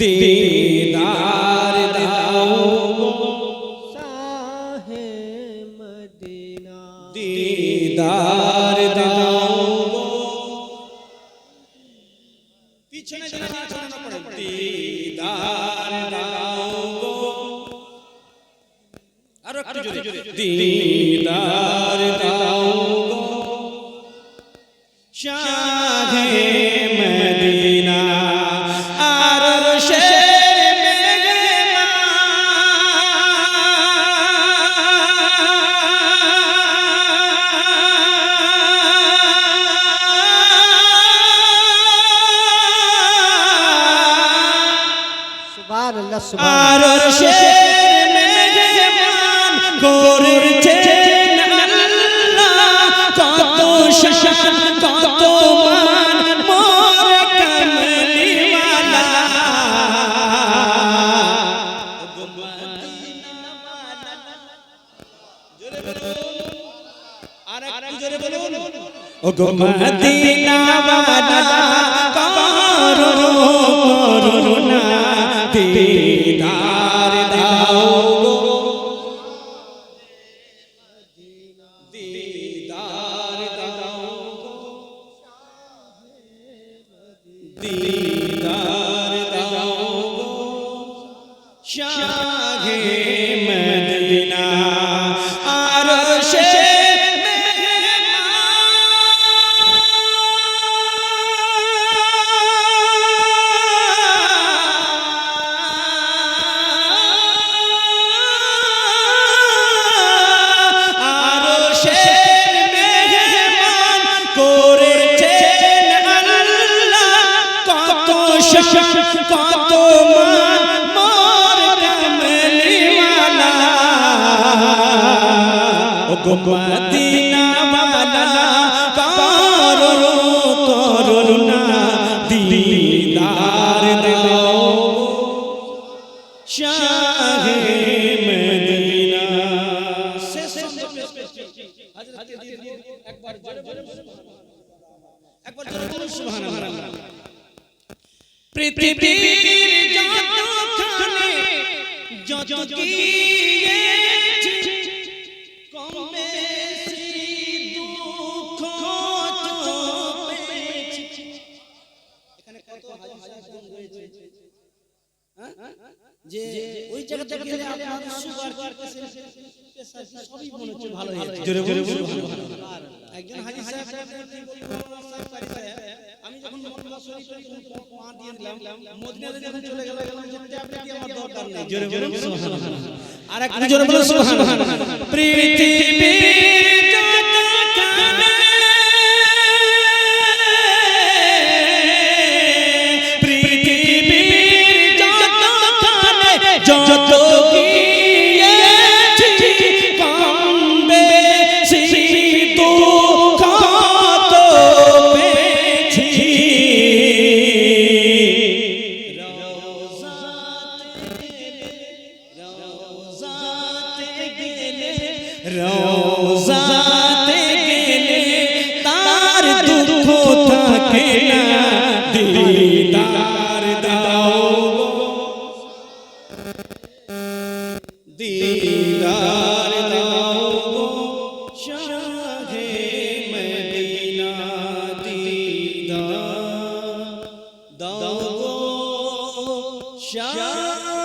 दीदार दाओ शाहे मदीना दीदार दाओ पीछे न जाना पड़े दीदार दाओ और दीदार दाओ शाहे मदीना मदीना वाला करुणा दीदार दाओ दीदार दाओ दीदार दाओ शाहे मदीना कत मोर कमली वाला मदीना वाला करुणा दीदार दाओ शाहे मदीना एक बार जोरे सुभान अल्लाह पृथ्वीर যতখানে যত গিয়েছি কম বেশি দুঃখ তো পেয়েছি এখানে কত হাজি সাহেব হয়েছে যে ওই জায়গা থেকে গেলে আপনার সুগার প্রেসার সবই মনে হচ্ছে ভালো হয়ে যাচ্ছে জোরে জোরে সুবহানাল্লাহ একজন হাজি সাহেব আমি যখন মক্কা শরীফে পা দিয়ে দিলাম মদিনাতে যখন চলে গেলাম যে ট্যাবলেট আমার দরকার নেই জোরে জোরে সুবহানাল্লাহ আর একটু জোরে বলো সুবহানাল্লাহ পৃথিবীর যতখানে পৃথিবীর যতখানে যত রওজাতে গেলে তার দুঃখ থাকে না দীদার দাও দীদার দাও শাহে মদিনা দীদার দাও শাহে